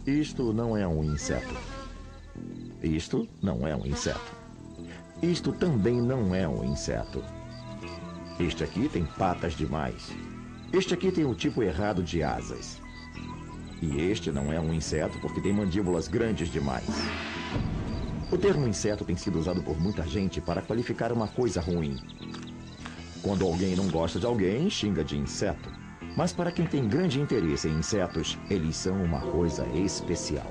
Isto não é um inseto. Isto não é um inseto. Isto também não é um inseto. Este aqui tem patas demais. Este aqui tem o tipo errado de asas. E este não é um inseto porque tem mandíbulas grandes demais. O termo inseto tem sido usado por muita gente para qualificar uma coisa ruim. Quando alguém não gosta de alguém, xinga de inseto. Mas para quem tem grande interesse em insetos, eles são uma coisa especial.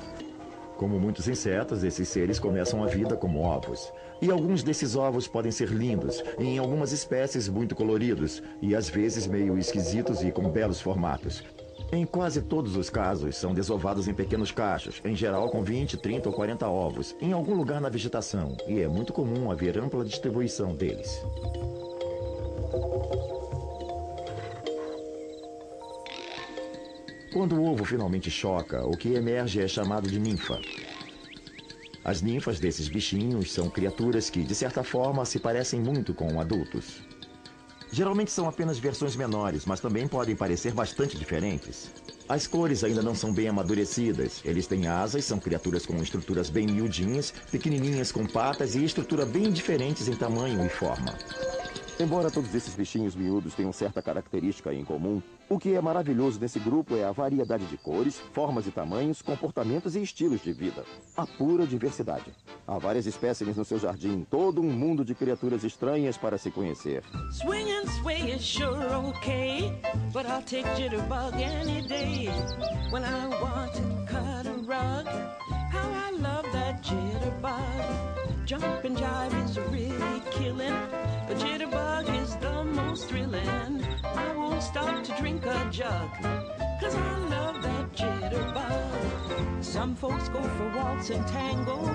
Como muitos insetos, esses seres começam a vida como ovos. E alguns desses ovos podem ser lindos, e em algumas espécies muito coloridos, e às vezes meio esquisitos e com belos formatos. Em quase todos os casos, são desovados em pequenos cachos, em geral com 20, 30 ou 40 ovos, em algum lugar na vegetação, e é muito comum haver ampla distribuição deles. Quando o ovo finalmente choca, o que emerge é chamado de ninfa. As ninfas desses bichinhos são criaturas que, de certa forma, se parecem muito com adultos. Geralmente são apenas versões menores, mas também podem parecer bastante diferentes. As cores ainda não são bem amadurecidas. Eles têm asas, são criaturas com estruturas bem miudinhas, pequenininhas com patas e estrutura bem diferentes em tamanho e forma. Embora todos esses bichinhos miúdos tenham certa característica em comum, o que é maravilhoso nesse grupo é a variedade de cores, formas e tamanhos, comportamentos e estilos de vida. A pura diversidade. Há várias espécies no seu jardim, todo um mundo de criaturas estranhas para se conhecer. Swing and sway is sure okay, but I'll take Jitterbug any day. When I want to cut a rug, how I love that Jitterbug. Jump and jive is really killing, but Jitterbug is the most thrilling. I won't stop to drink a jug, 'cause I love that Jitterbug. Some folks go for waltz and tango,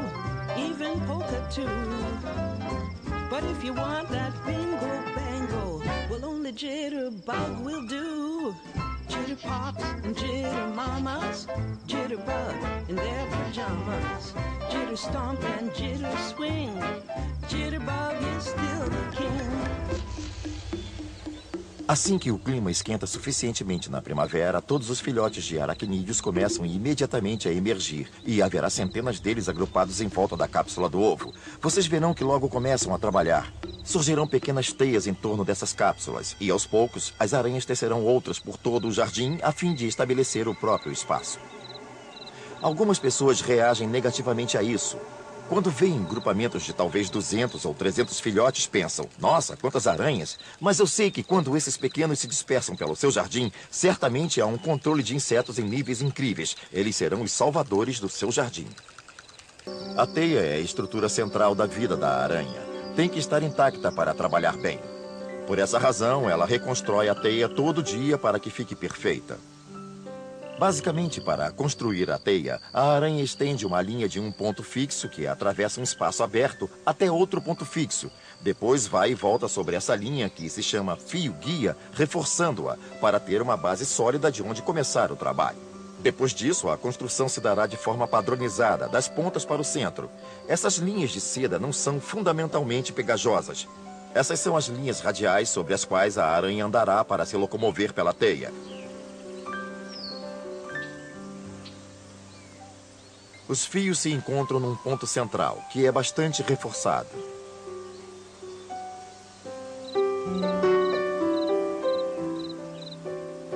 even polka too. But if you want that bingo bango, well, only Jitterbug will do. Jitter pops and jitter mamas, Jitterbug in their pajamas. Jitter stomp and jitter swing, Jitterbug is still the king. Assim que o clima esquenta suficientemente na primavera, todos os filhotes de aracnídeos começam imediatamente a emergir e haverá centenas deles agrupados em volta da cápsula do ovo. Vocês verão que logo começam a trabalhar. Surgirão pequenas teias em torno dessas cápsulas e, aos poucos, as aranhas tecerão outras por todo o jardim a fim de estabelecer o próprio espaço. Algumas pessoas reagem negativamente a isso. Quando veem grupamentos de talvez 200 ou 300 filhotes, pensam, nossa, quantas aranhas! Mas eu sei que quando esses pequenos se dispersam pelo seu jardim, certamente há um controle de insetos em níveis incríveis. Eles serão os salvadores do seu jardim. A teia é a estrutura central da vida da aranha. Tem que estar intacta para trabalhar bem. Por essa razão, ela reconstrói a teia todo dia para que fique perfeita. Basicamente, para construir a teia, a aranha estende uma linha de um ponto fixo que atravessa um espaço aberto até outro ponto fixo. Depois vai e volta sobre essa linha que se chama fio-guia, reforçando-a para ter uma base sólida de onde começar o trabalho. Depois disso, a construção se dará de forma padronizada, das pontas para o centro. Essas linhas de seda não são fundamentalmente pegajosas. Essas são as linhas radiais sobre as quais a aranha andará para se locomover pela teia. Os fios se encontram num ponto central, que é bastante reforçado.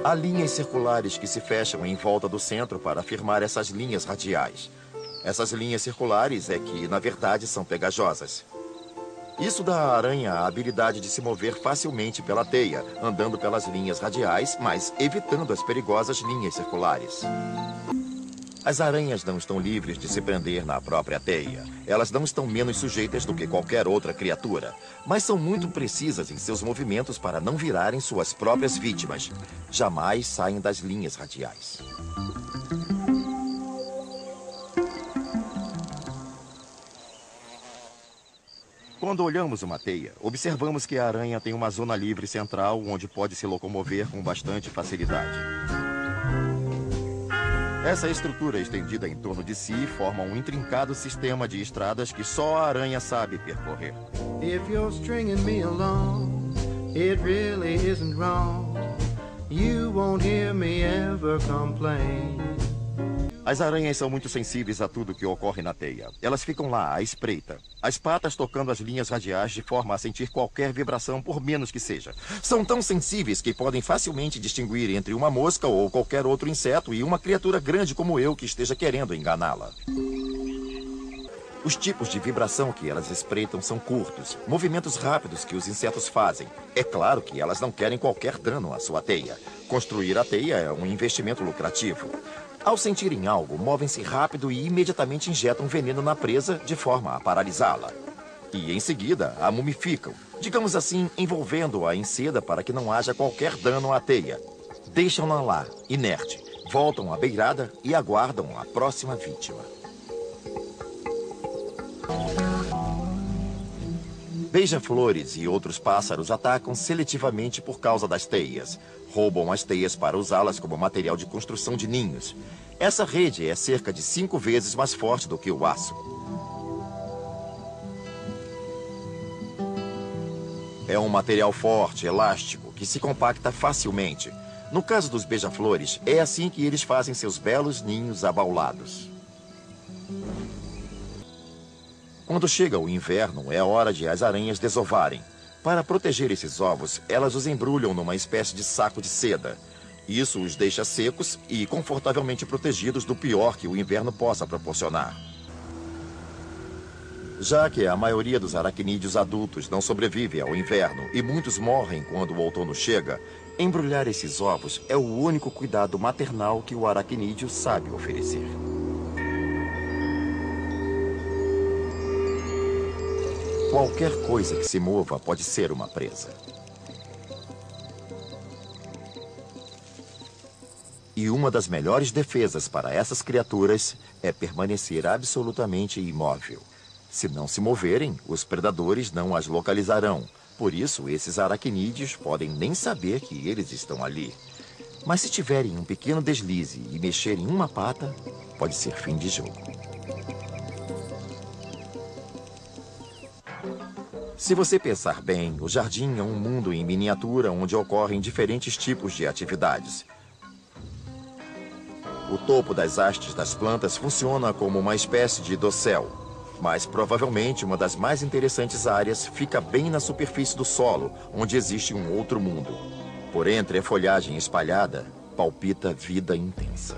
Há linhas circulares que se fecham em volta do centro para firmar essas linhas radiais. Essas linhas circulares é que, na verdade, são pegajosas. Isso dá à aranha a habilidade de se mover facilmente pela teia, andando pelas linhas radiais, mas evitando as perigosas linhas circulares. As aranhas não estão livres de se prender na própria teia. Elas não estão menos sujeitas do que qualquer outra criatura, mas são muito precisas em seus movimentos para não virarem suas próprias vítimas. Jamais saem das linhas radiais. Quando olhamos uma teia, observamos que a aranha tem uma zona livre central onde pode se locomover com bastante facilidade. Essa estrutura estendida em torno de si forma um intrincado sistema de estradas que só a aranha sabe percorrer. If you're stringing me along, it really isn't wrong. You won't hear me ever complain. As aranhas são muito sensíveis a tudo que ocorre na teia. Elas ficam lá, à espreita, as patas tocando as linhas radiais de forma a sentir qualquer vibração, por menos que seja. São tão sensíveis que podem facilmente distinguir entre uma mosca ou qualquer outro inseto e uma criatura grande como eu que esteja querendo enganá-la. Os tipos de vibração que elas espreitam são curtos, movimentos rápidos que os insetos fazem. É claro que elas não querem qualquer dano à sua teia. Construir a teia é um investimento lucrativo. Ao sentirem algo, movem-se rápido e imediatamente injetam veneno na presa de forma a paralisá-la. E em seguida, a mumificam, digamos assim, envolvendo-a em seda para que não haja qualquer dano à teia. Deixam-na lá, inerte, voltam à beirada e aguardam a próxima vítima. Beija-flores e outros pássaros atacam seletivamente por causa das teias. Roubam as teias para usá-las como material de construção de ninhos. Essa rede é cerca de 5 vezes mais forte do que o aço. É um material forte, elástico, que se compacta facilmente. No caso dos beija-flores, é assim que eles fazem seus belos ninhos abaulados. Quando chega o inverno, é hora de as aranhas desovarem. Para proteger esses ovos, elas os embrulham numa espécie de saco de seda. Isso os deixa secos e confortavelmente protegidos do pior que o inverno possa proporcionar. Já que a maioria dos aracnídeos adultos não sobrevive ao inverno e muitos morrem quando o outono chega, embrulhar esses ovos é o único cuidado maternal que o aracnídeo sabe oferecer. Qualquer coisa que se mova pode ser uma presa. E uma das melhores defesas para essas criaturas é permanecer absolutamente imóvel. Se não se moverem, os predadores não as localizarão. Por isso, esses aracnídeos podem nem saber que eles estão ali. Mas se tiverem um pequeno deslize e mexerem uma pata, pode ser fim de jogo. Se você pensar bem, o jardim é um mundo em miniatura onde ocorrem diferentes tipos de atividades. O topo das hastes das plantas funciona como uma espécie de dossel, mas provavelmente uma das mais interessantes áreas fica bem na superfície do solo, onde existe um outro mundo. Por entre a folhagem espalhada, palpita vida intensa.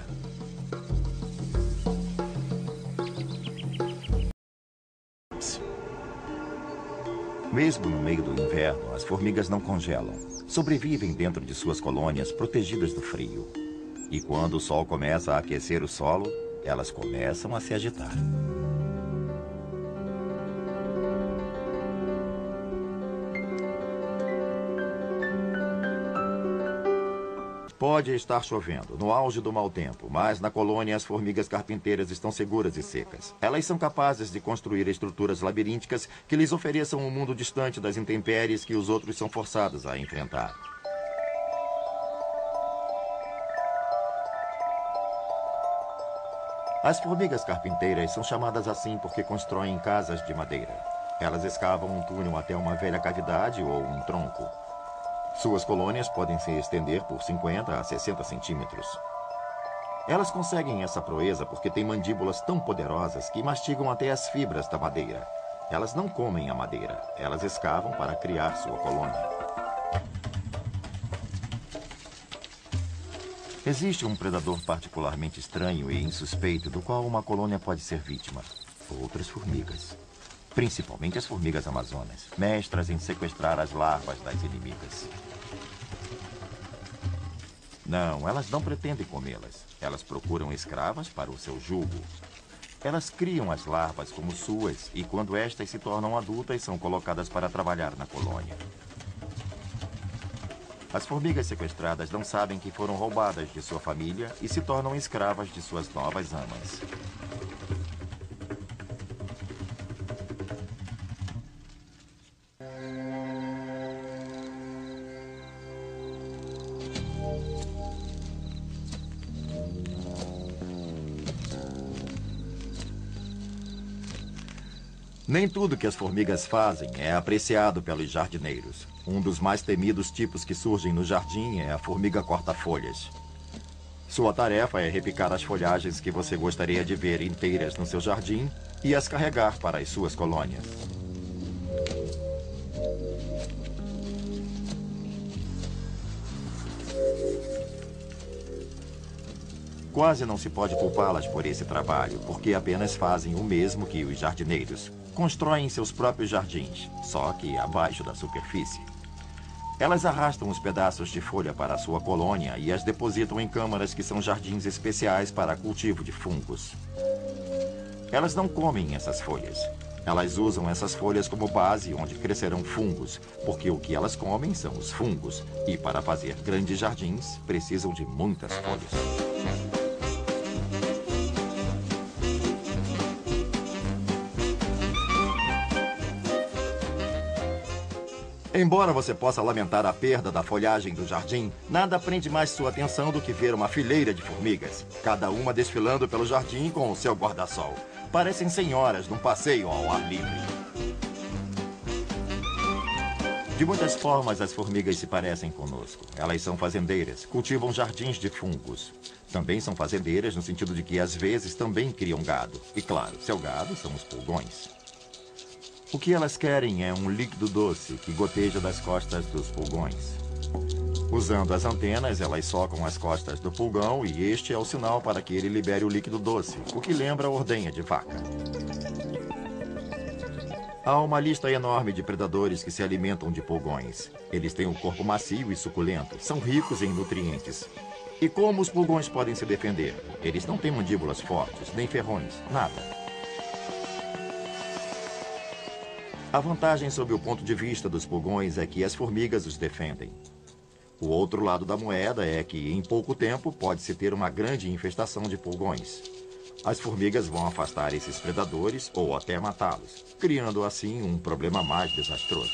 Mesmo no meio do inverno, as formigas não congelam. Sobrevivem dentro de suas colônias protegidas do frio. E quando o sol começa a aquecer o solo, elas começam a se agitar. Pode estar chovendo, no auge do mau tempo, mas na colônia as formigas carpinteiras estão seguras e secas. Elas são capazes de construir estruturas labirínticas que lhes ofereçam um mundo distante das intempéries que os outros são forçados a enfrentar. As formigas carpinteiras são chamadas assim porque constroem casas de madeira. Elas escavam um túnel até uma velha cavidade ou um tronco. Suas colônias podem se estender por 50 a 60 centímetros. Elas conseguem essa proeza porque têm mandíbulas tão poderosas que mastigam até as fibras da madeira. Elas não comem a madeira, elas escavam para criar sua colônia. Existe um predador particularmente estranho e insuspeito do qual uma colônia pode ser vítima. Outras formigas. Principalmente as formigas amazonas, mestras em sequestrar as larvas das inimigas. Não, elas não pretendem comê-las. Elas procuram escravas para o seu jugo. Elas criam as larvas como suas e quando estas se tornam adultas, são colocadas para trabalhar na colônia. As formigas sequestradas não sabem que foram roubadas de sua família e se tornam escravas de suas novas amas. Nem tudo que as formigas fazem é apreciado pelos jardineiros. Um dos mais temidos tipos que surgem no jardim é a formiga corta-folhas. Sua tarefa é repicar as folhagens que você gostaria de ver inteiras no seu jardim e as carregar para as suas colônias. Quase não se pode culpá-las por esse trabalho, porque apenas fazem o mesmo que os jardineiros. Constroem seus próprios jardins, só que abaixo da superfície. Elas arrastam os pedaços de folha para a sua colônia e as depositam em câmaras que são jardins especiais para cultivo de fungos. Elas não comem essas folhas. Elas usam essas folhas como base onde crescerão fungos, porque o que elas comem são os fungos. E para fazer grandes jardins, precisam de muitas folhas. Embora você possa lamentar a perda da folhagem do jardim, nada prende mais sua atenção do que ver uma fileira de formigas, cada uma desfilando pelo jardim com o seu guarda-sol. Parecem senhoras num passeio ao ar livre. De muitas formas, as formigas se parecem conosco. Elas são fazendeiras, cultivam jardins de fungos. Também são fazendeiras no sentido de que, às vezes, também criam gado. E, claro, seu gado são os pulgões. O que elas querem é um líquido doce que goteja das costas dos pulgões. Usando as antenas, elas socam as costas do pulgão e este é o sinal para que ele libere o líquido doce, o que lembra a ordenha de vaca. Há uma lista enorme de predadores que se alimentam de pulgões. Eles têm um corpo macio e suculento, são ricos em nutrientes. E como os pulgões podem se defender? Eles não têm mandíbulas fortes, nem ferrões, nada. A vantagem sob o ponto de vista dos pulgões é que as formigas os defendem. O outro lado da moeda é que, em pouco tempo, pode-se ter uma grande infestação de pulgões. As formigas vão afastar esses predadores ou até matá-los, criando assim um problema mais desastroso.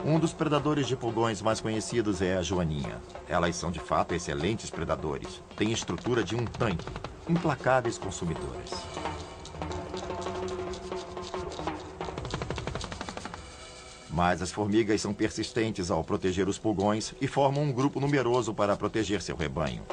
Um dos predadores de pulgões mais conhecidos é a joaninha. Elas são de fato excelentes predadores. Têm estrutura de um tanque. Implacáveis consumidoras. Mas as formigas são persistentes ao proteger os pulgões e formam um grupo numeroso para proteger seu rebanho.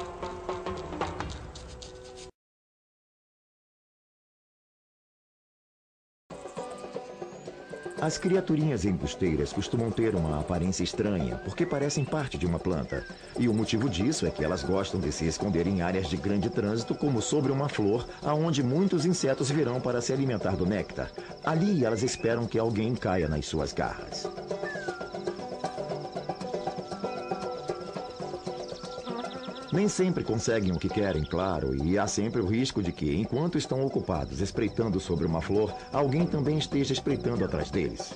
As criaturinhas embusteiras costumam ter uma aparência estranha, porque parecem parte de uma planta. E o motivo disso é que elas gostam de se esconder em áreas de grande trânsito, como sobre uma flor, aonde muitos insetos virão para se alimentar do néctar. Ali elas esperam que alguém caia nas suas garras. Nem sempre conseguem o que querem, claro, e há sempre o risco de que, enquanto estão ocupados espreitando sobre uma flor, alguém também esteja espreitando atrás deles.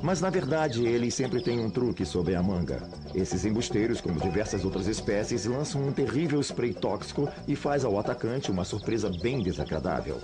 Mas, na verdade, eles sempre têm um truque sob a manga. Esses embusteiros, como diversas outras espécies, lançam um terrível spray tóxico e faz ao atacante uma surpresa bem desagradável.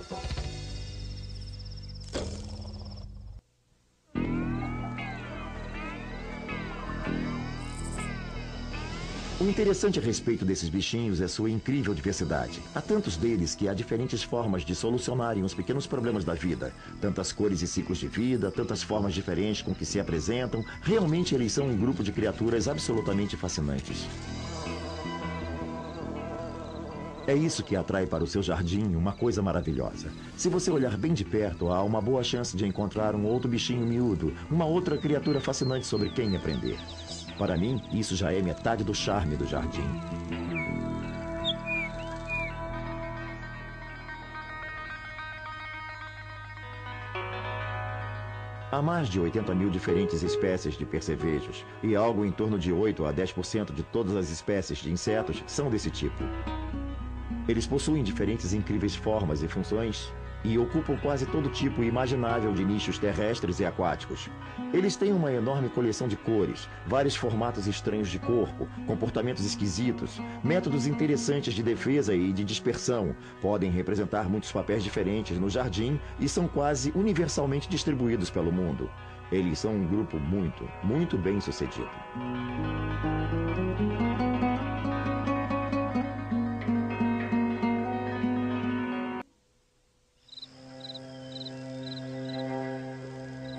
O interessante a respeito desses bichinhos é sua incrível diversidade. Há tantos deles que há diferentes formas de solucionarem os pequenos problemas da vida. Tantas cores e ciclos de vida, tantas formas diferentes com que se apresentam. Realmente eles são um grupo de criaturas absolutamente fascinantes. É isso que atrai para o seu jardim uma coisa maravilhosa. Se você olhar bem de perto, há uma boa chance de encontrar um outro bichinho miúdo, uma outra criatura fascinante sobre quem aprender. Para mim, isso já é metade do charme do jardim. Há mais de 80 mil diferentes espécies de percevejos, e algo em torno de 8 a 10% de todas as espécies de insetos são desse tipo. Eles possuem diferentes incríveis formas e funções, e ocupam quase todo tipo imaginável de nichos terrestres e aquáticos. Eles têm uma enorme coleção de cores, vários formatos estranhos de corpo, comportamentos esquisitos, métodos interessantes de defesa e de dispersão, podem representar muitos papéis diferentes no jardim e são quase universalmente distribuídos pelo mundo. Eles são um grupo muito bem sucedido.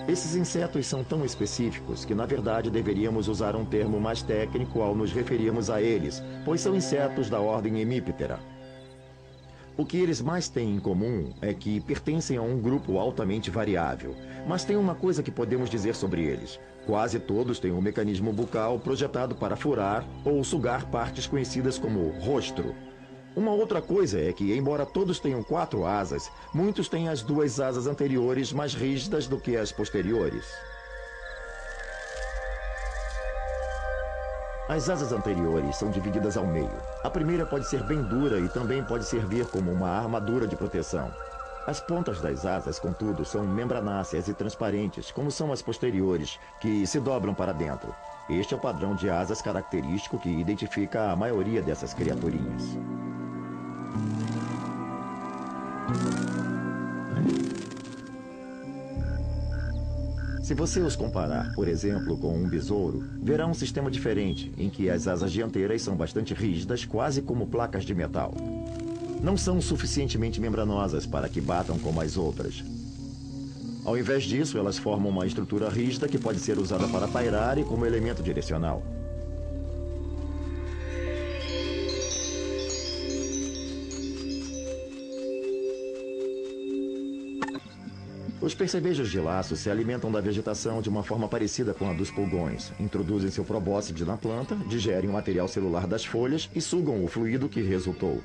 Esses insetos são tão específicos que, na verdade, deveríamos usar um termo mais técnico ao nos referirmos a eles, pois são insetos da ordem Hemiptera. O que eles mais têm em comum é que pertencem a um grupo altamente variável. Mas tem uma coisa que podemos dizer sobre eles. Quase todos têm um mecanismo bucal projetado para furar ou sugar partes conhecidas como rostro. Uma outra coisa é que, embora todos tenham 4 asas, muitos têm as 2 asas anteriores mais rígidas do que as posteriores. As asas anteriores são divididas ao meio. A primeira pode ser bem dura e também pode servir como uma armadura de proteção. As pontas das asas, contudo, são membranáceas e transparentes, como são as posteriores, que se dobram para dentro. Este é o padrão de asas característico que identifica a maioria dessas criaturinhas. Se você os comparar, por exemplo, com um besouro, verá um sistema diferente, em que as asas dianteiras são bastante rígidas, quase como placas de metal. Não são suficientemente membranosas para que batam como as outras. Ao invés disso, elas formam uma estrutura rígida que pode ser usada para pairar e como elemento direcional. Os percevejos de laço se alimentam da vegetação de uma forma parecida com a dos pulgões. Introduzem seu probóscide na planta, digerem o material celular das folhas e sugam o fluido que resultou.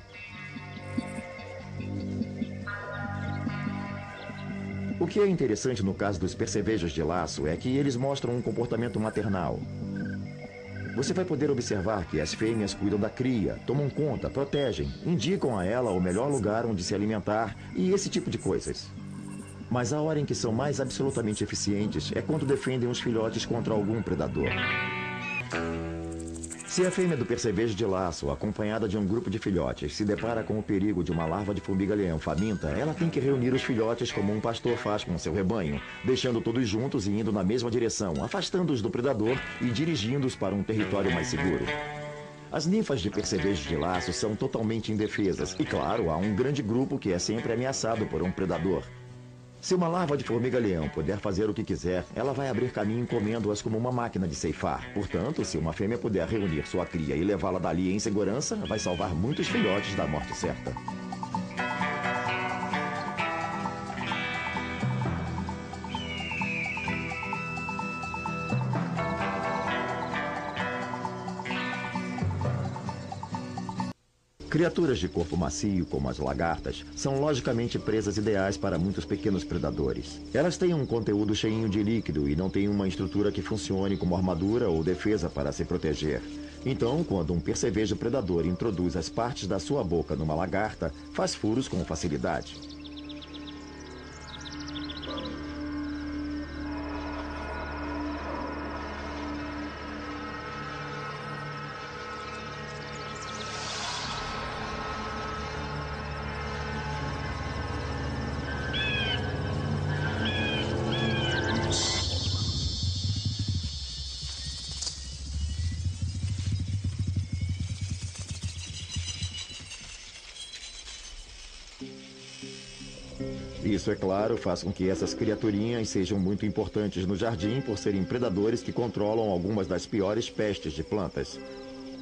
O que é interessante no caso dos percevejos de laço é que eles mostram um comportamento maternal. Você vai poder observar que as fêmeas cuidam da cria, tomam conta, protegem, indicam a ela o melhor lugar onde se alimentar e esse tipo de coisas. Mas a hora em que são mais absolutamente eficientes é quando defendem os filhotes contra algum predador. Se a fêmea do percevejo de laço, acompanhada de um grupo de filhotes, se depara com o perigo de uma larva de formiga-leão faminta, ela tem que reunir os filhotes como um pastor faz com seu rebanho, deixando todos juntos e indo na mesma direção, afastando-os do predador e dirigindo-os para um território mais seguro. As ninfas de percevejo de laço são totalmente indefesas e, claro, há um grande grupo que é sempre ameaçado por um predador. Se uma larva de formiga-leão puder fazer o que quiser, ela vai abrir caminho comendo-as como uma máquina de ceifar. Portanto, se uma fêmea puder reunir sua cria e levá-la dali em segurança, vai salvar muitos filhotes da morte certa. Criaturas de corpo macio, como as lagartas, são logicamente presas ideais para muitos pequenos predadores. Elas têm um conteúdo cheinho de líquido e não têm uma estrutura que funcione como armadura ou defesa para se proteger. Então, quando um percevejo predador introduz as partes da sua boca numa lagarta, faz furos com facilidade. Isso, é claro, faz com que essas criaturinhas sejam muito importantes no jardim por serem predadores que controlam algumas das piores pestes de plantas.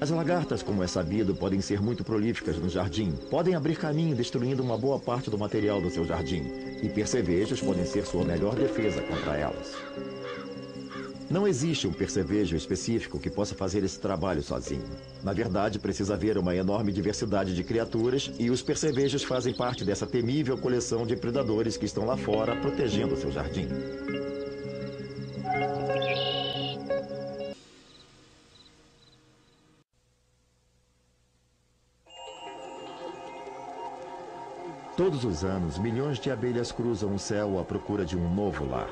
As lagartas, como é sabido, podem ser muito prolíficas no jardim. Podem abrir caminho destruindo uma boa parte do material do seu jardim. E percevejos podem ser sua melhor defesa contra elas. Não existe um percevejo específico que possa fazer esse trabalho sozinho. Na verdade, precisa haver uma enorme diversidade de criaturas e os percevejos fazem parte dessa temível coleção de predadores que estão lá fora protegendo o seu jardim. Todos os anos, milhões de abelhas cruzam o céu à procura de um novo lar.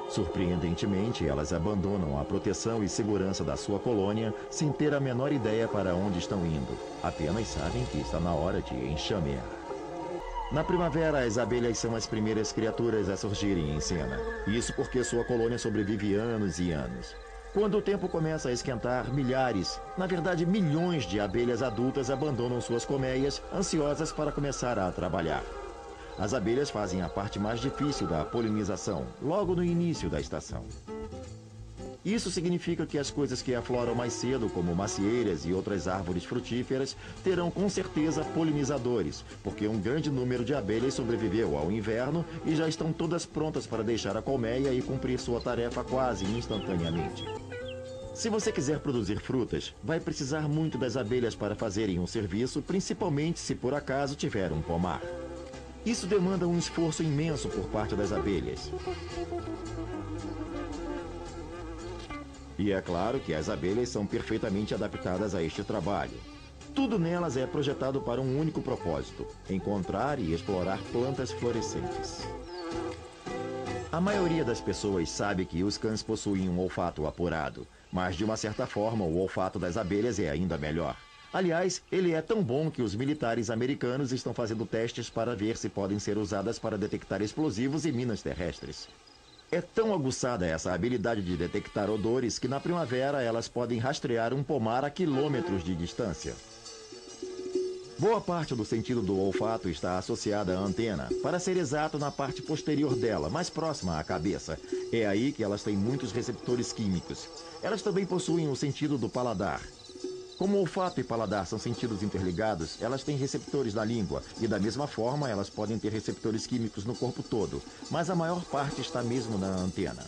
Surpreendentemente, elas abandonam a proteção e segurança da sua colônia sem ter a menor ideia para onde estão indo. Apenas sabem que está na hora de enxamear. Na primavera, as abelhas são as primeiras criaturas a surgirem em cena. Isso porque sua colônia sobrevive anos e anos. Quando o tempo começa a esquentar, milhares, na verdade milhões de abelhas adultas abandonam suas colmeias, ansiosas para começar a trabalhar. As abelhas fazem a parte mais difícil da polinização, logo no início da estação. Isso significa que as coisas que afloram mais cedo, como macieiras e outras árvores frutíferas, terão com certeza polinizadores, porque um grande número de abelhas sobreviveu ao inverno e já estão todas prontas para deixar a colmeia e cumprir sua tarefa quase instantaneamente. Se você quiser produzir frutas, vai precisar muito das abelhas para fazerem um serviço, principalmente se por acaso tiver um pomar. Isso demanda um esforço imenso por parte das abelhas. E é claro que as abelhas são perfeitamente adaptadas a este trabalho. Tudo nelas é projetado para um único propósito: encontrar e explorar plantas florescentes. A maioria das pessoas sabe que os cães possuem um olfato apurado, mas de uma certa forma o olfato das abelhas é ainda melhor. Aliás, ele é tão bom que os militares americanos estão fazendo testes para ver se podem ser usadas para detectar explosivos e minas terrestres. É tão aguçada essa habilidade de detectar odores que na primavera elas podem rastrear um pomar a quilômetros de distância. Boa parte do sentido do olfato está associada à antena, para ser exato na parte posterior dela, mais próxima à cabeça. É aí que elas têm muitos receptores químicos. Elas também possuem o sentido do paladar. Como olfato e paladar são sentidos interligados, elas têm receptores na língua e, da mesma forma, elas podem ter receptores químicos no corpo todo, mas a maior parte está mesmo na antena.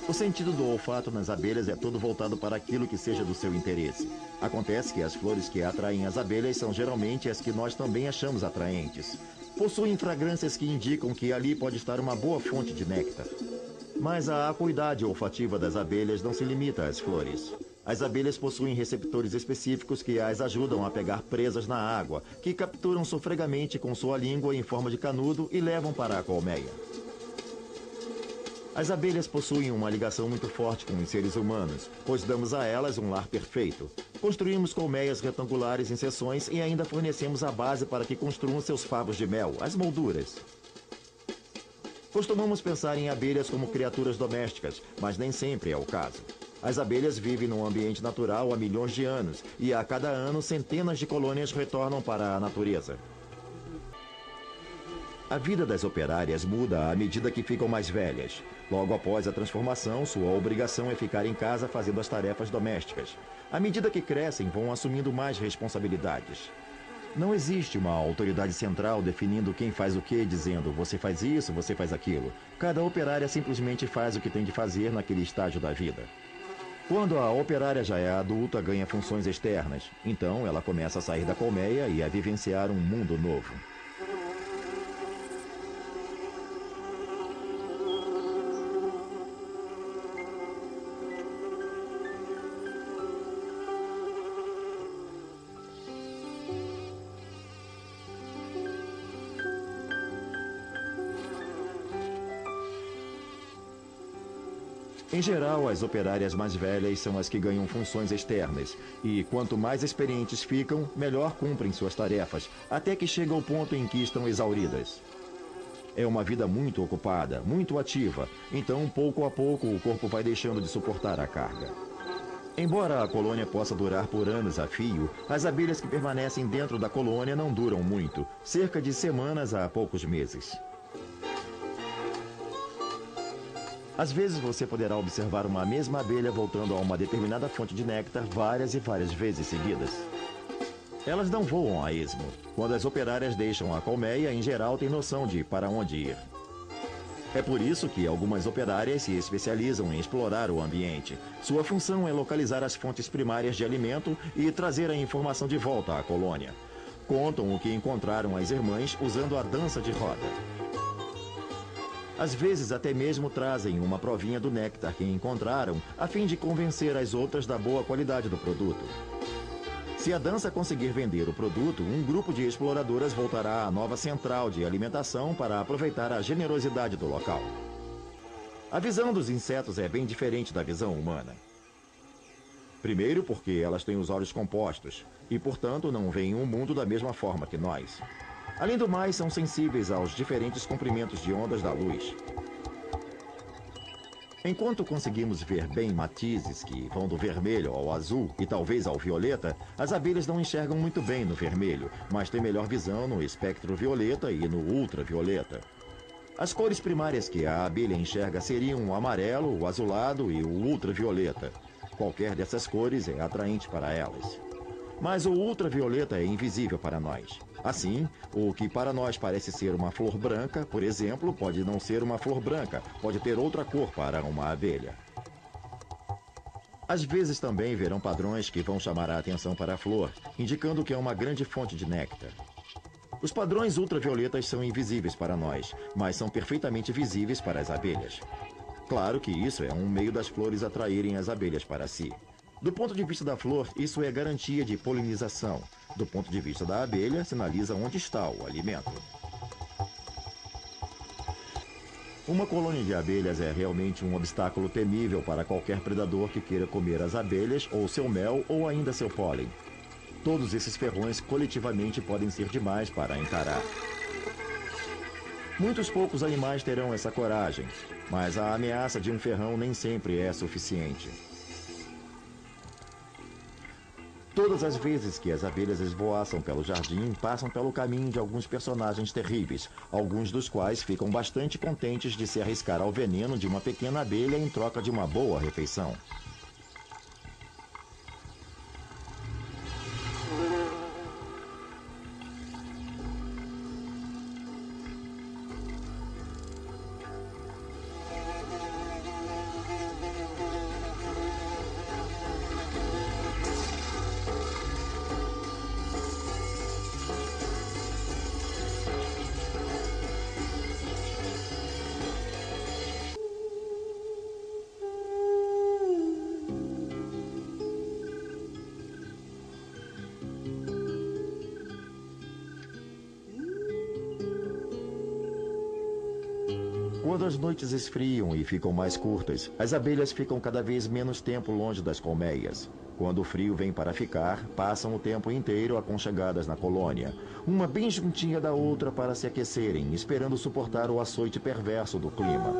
O sentido do olfato nas abelhas é todo voltado para aquilo que seja do seu interesse. Acontece que as flores que atraem as abelhas são geralmente as que nós também achamos atraentes. Possuem fragrâncias que indicam que ali pode estar uma boa fonte de néctar. Mas a acuidade olfativa das abelhas não se limita às flores. As abelhas possuem receptores específicos que as ajudam a pegar presas na água, que capturam sofregamente com sua língua em forma de canudo e levam para a colmeia. As abelhas possuem uma ligação muito forte com os seres humanos, pois damos a elas um lar perfeito. Construímos colmeias retangulares em seções e ainda fornecemos a base para que construam seus favos de mel, as molduras. Costumamos pensar em abelhas como criaturas domésticas, mas nem sempre é o caso. As abelhas vivem num ambiente natural há milhões de anos e a cada ano centenas de colônias retornam para a natureza. A vida das operárias muda à medida que ficam mais velhas. Logo após a transformação, sua obrigação é ficar em casa fazendo as tarefas domésticas. À medida que crescem, vão assumindo mais responsabilidades. Não existe uma autoridade central definindo quem faz o que, dizendo você faz isso, você faz aquilo. Cada operária simplesmente faz o que tem de fazer naquele estágio da vida. Quando a operária já é adulta, ganha funções externas. Então, ela começa a sair da colmeia e a vivenciar um mundo novo. Em geral, as operárias mais velhas são as que ganham funções externas, e quanto mais experientes ficam, melhor cumprem suas tarefas, até que chega ao ponto em que estão exauridas. É uma vida muito ocupada, muito ativa, então pouco a pouco o corpo vai deixando de suportar a carga. Embora a colônia possa durar por anos a fio, as abelhas que permanecem dentro da colônia não duram muito, cerca de semanas a poucos meses. Às vezes você poderá observar uma mesma abelha voltando a uma determinada fonte de néctar várias e várias vezes seguidas. Elas não voam a esmo. Quando as operárias deixam a colmeia, em geral têm noção de para onde ir. É por isso que algumas operárias se especializam em explorar o ambiente. Sua função é localizar as fontes primárias de alimento e trazer a informação de volta à colônia. Contam o que encontraram as irmãs usando a dança de roda. Às vezes até mesmo trazem uma provinha do néctar que encontraram, a fim de convencer as outras da boa qualidade do produto. Se a dança conseguir vender o produto, um grupo de exploradoras voltará à nova central de alimentação para aproveitar a generosidade do local. A visão dos insetos é bem diferente da visão humana. Primeiro porque elas têm os olhos compostos e, portanto, não veem o mundo da mesma forma que nós. Além do mais, são sensíveis aos diferentes comprimentos de ondas da luz. Enquanto conseguimos ver bem matizes que vão do vermelho ao azul e talvez ao violeta, as abelhas não enxergam muito bem no vermelho, mas têm melhor visão no espectro violeta e no ultravioleta. As cores primárias que a abelha enxerga seriam o amarelo, o azulado e o ultravioleta. Qualquer dessas cores é atraente para elas. Mas o ultravioleta é invisível para nós. Assim, o que para nós parece ser uma flor branca, por exemplo, pode não ser uma flor branca, pode ter outra cor para uma abelha. Às vezes também verão padrões que vão chamar a atenção para a flor, indicando que é uma grande fonte de néctar. Os padrões ultravioletas são invisíveis para nós, mas são perfeitamente visíveis para as abelhas. Claro que isso é um meio das flores atraírem as abelhas para si. Do ponto de vista da flor, isso é garantia de polinização. Do ponto de vista da abelha, sinaliza onde está o alimento. Uma colônia de abelhas é realmente um obstáculo temível para qualquer predador que queira comer as abelhas, ou seu mel, ou ainda seu pólen. Todos esses ferrões coletivamente podem ser demais para encarar. Muitos poucos animais terão essa coragem, mas a ameaça de um ferrão nem sempre é suficiente. Todas as vezes que as abelhas esvoaçam pelo jardim, passam pelo caminho de alguns personagens terríveis, alguns dos quais ficam bastante contentes de se arriscar ao veneno de uma pequena abelha em troca de uma boa refeição. Quando as noites esfriam e ficam mais curtas, as abelhas ficam cada vez menos tempo longe das colmeias. Quando o frio vem para ficar, passam o tempo inteiro aconchegadas na colônia, uma bem juntinha da outra para se aquecerem, esperando suportar o açoite perverso do clima.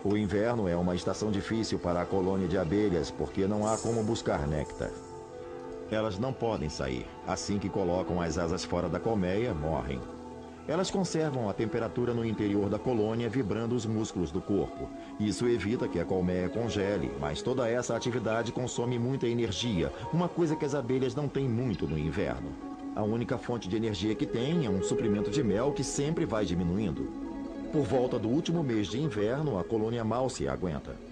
O inverno é uma estação difícil para a colônia de abelhas porque não há como buscar néctar. Elas não podem sair. Assim que colocam as asas fora da colmeia, morrem. Elas conservam a temperatura no interior da colônia, vibrando os músculos do corpo. Isso evita que a colmeia congele, mas toda essa atividade consome muita energia, uma coisa que as abelhas não têm muito no inverno. A única fonte de energia que têm é um suprimento de mel que sempre vai diminuindo. Por volta do último mês de inverno, a colônia mal se aguenta.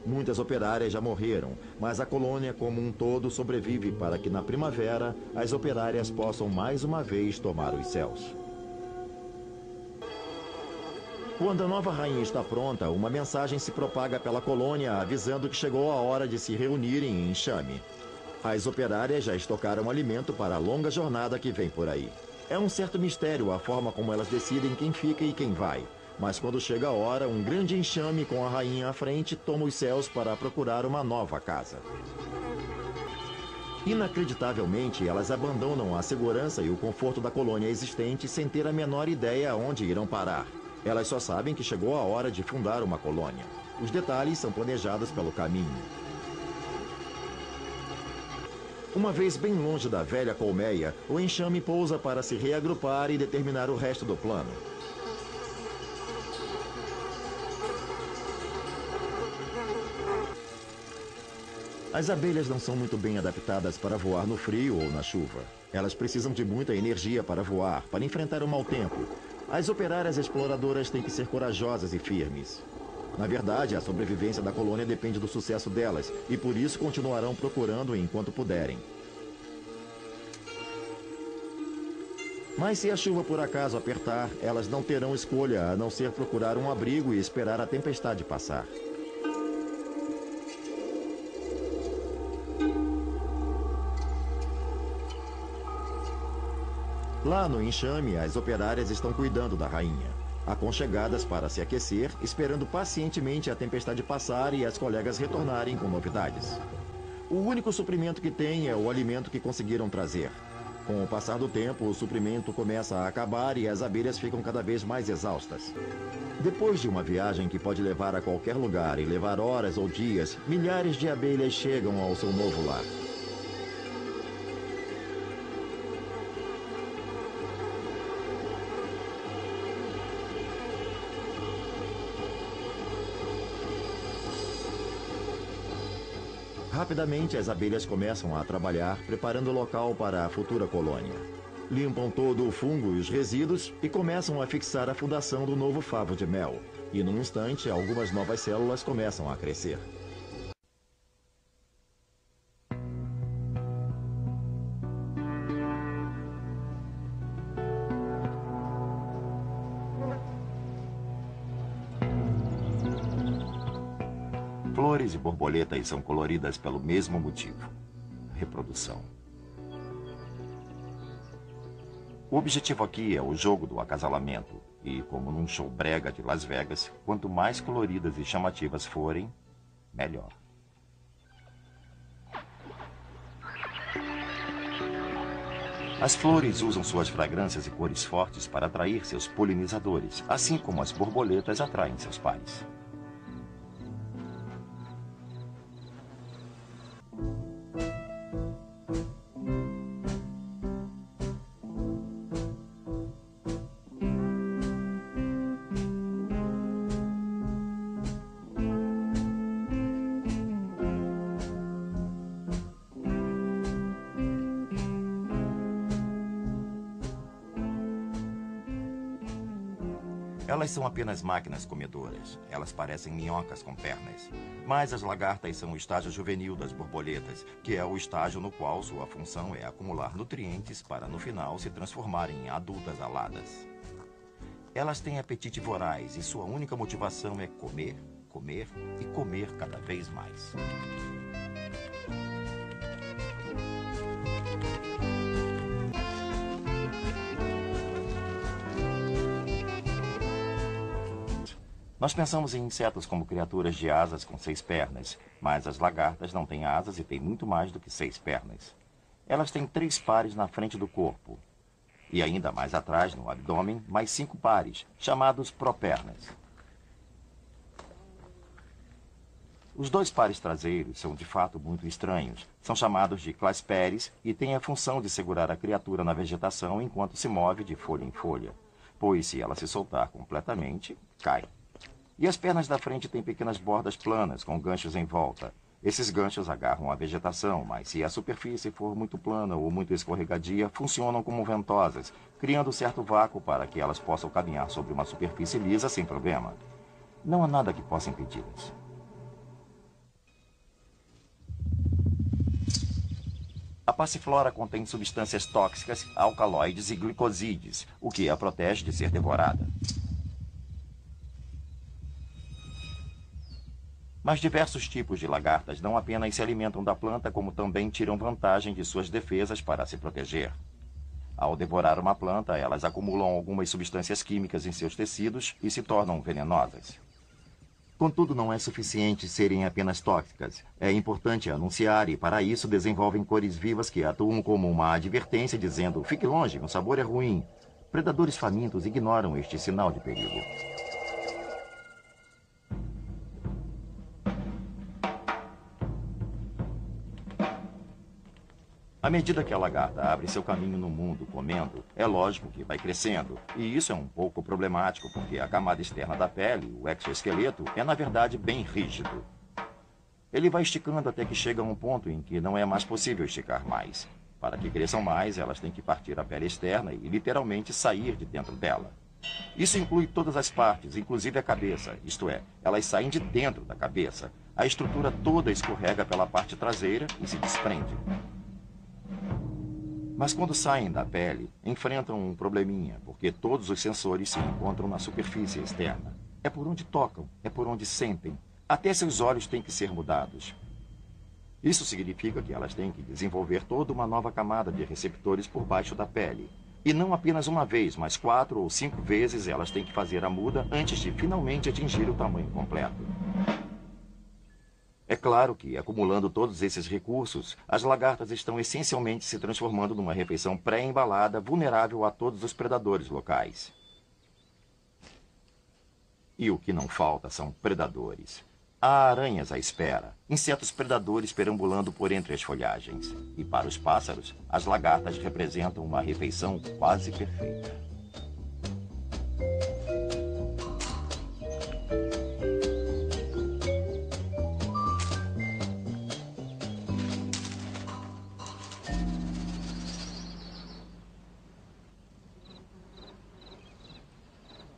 Muitas operárias já morreram, mas a colônia como um todo sobrevive para que na primavera as operárias possam mais uma vez tomar os céus. Quando a nova rainha está pronta, uma mensagem se propaga pela colônia avisando que chegou a hora de se reunirem em enxame. As operárias já estocaram alimento para a longa jornada que vem por aí. É um certo mistério a forma como elas decidem quem fica e quem vai. Mas quando chega a hora, um grande enxame com a rainha à frente toma os céus para procurar uma nova casa. Inacreditavelmente, elas abandonam a segurança e o conforto da colônia existente sem ter a menor ideia aonde irão parar. Elas só sabem que chegou a hora de fundar uma colônia. Os detalhes são planejados pelo caminho. Uma vez bem longe da velha colmeia, o enxame pousa para se reagrupar e determinar o resto do plano. As abelhas não são muito bem adaptadas para voar no frio ou na chuva. Elas precisam de muita energia para voar, para enfrentar o mau tempo. As operárias exploradoras têm que ser corajosas e firmes. Na verdade, a sobrevivência da colônia depende do sucesso delas, e por isso continuarão procurando enquanto puderem. Mas se a chuva por acaso apertar, elas não terão escolha a não ser procurar um abrigo e esperar a tempestade passar. Lá no enxame, as operárias estão cuidando da rainha, aconchegadas para se aquecer, esperando pacientemente a tempestade passar e as colegas retornarem com novidades. O único suprimento que têm é o alimento que conseguiram trazer. Com o passar do tempo, o suprimento começa a acabar e as abelhas ficam cada vez mais exaustas. Depois de uma viagem que pode levar a qualquer lugar e levar horas ou dias, milhares de abelhas chegam ao seu novo lar. Rapidamente, as abelhas começam a trabalhar, preparando o local para a futura colônia. Limpam todo o fungo e os resíduos e começam a fixar a fundação do novo favo de mel. E num instante, algumas novas células começam a crescer. Flores e borboletas são coloridas pelo mesmo motivo: reprodução. O objetivo aqui é o jogo do acasalamento. E, como num show brega de Las Vegas, quanto mais coloridas e chamativas forem, melhor. As flores usam suas fragrâncias e cores fortes para atrair seus polinizadores, assim como as borboletas atraem seus pares. Elas são apenas máquinas comedoras. Elas parecem minhocas com pernas. Mas as lagartas são o estágio juvenil das borboletas, que é o estágio no qual sua função é acumular nutrientes para, no final, se transformarem em adultas aladas. Elas têm apetite voraz e sua única motivação é comer, comer e comer cada vez mais. Nós pensamos em insetos como criaturas de asas com 6 pernas, mas as lagartas não têm asas e têm muito mais do que 6 pernas. Elas têm 3 pares na frente do corpo e ainda mais atrás, no abdômen, mais 5 pares, chamados propernas. Os 2 pares traseiros são de fato muito estranhos. São chamados de clasperes e têm a função de segurar a criatura na vegetação enquanto se move de folha em folha, pois se ela se soltar completamente, cai. E as pernas da frente têm pequenas bordas planas com ganchos em volta. Esses ganchos agarram a vegetação, mas se a superfície for muito plana ou muito escorregadia, funcionam como ventosas, criando certo vácuo para que elas possam caminhar sobre uma superfície lisa sem problema. Não há nada que possa impedi-las. A passiflora contém substâncias tóxicas, alcaloides e glicosídeos, o que a protege de ser devorada. Mas diversos tipos de lagartas não apenas se alimentam da planta, como também tiram vantagem de suas defesas para se proteger. Ao devorar uma planta, elas acumulam algumas substâncias químicas em seus tecidos e se tornam venenosas. Contudo, não é suficiente serem apenas tóxicas. É importante anunciar e, para isso, desenvolvem cores vivas que atuam como uma advertência dizendo: fique longe, o sabor é ruim. Predadores famintos ignoram este sinal de perigo. À medida que a lagarta abre seu caminho no mundo comendo, é lógico que vai crescendo. E isso é um pouco problemático, porque a camada externa da pele, o exoesqueleto, é na verdade bem rígido. Ele vai esticando até que chega a um ponto em que não é mais possível esticar mais. Para que cresçam mais, elas têm que partir a pele externa e literalmente sair de dentro dela. Isso inclui todas as partes, inclusive a cabeça, isto é, elas saem de dentro da cabeça. A estrutura toda escorrega pela parte traseira e se desprende. Mas quando saem da pele, enfrentam um probleminha, porque todos os sensores se encontram na superfície externa. É por onde tocam, é por onde sentem. Até seus olhos têm que ser mudados. Isso significa que elas têm que desenvolver toda uma nova camada de receptores por baixo da pele. E não apenas uma vez, mas 4 ou 5 vezes elas têm que fazer a muda antes de finalmente atingir o tamanho completo. É claro que, acumulando todos esses recursos, as lagartas estão essencialmente se transformando numa refeição pré-embalada vulnerável a todos os predadores locais. E o que não falta são predadores. Há aranhas à espera, insetos predadores perambulando por entre as folhagens. E para os pássaros, as lagartas representam uma refeição quase perfeita.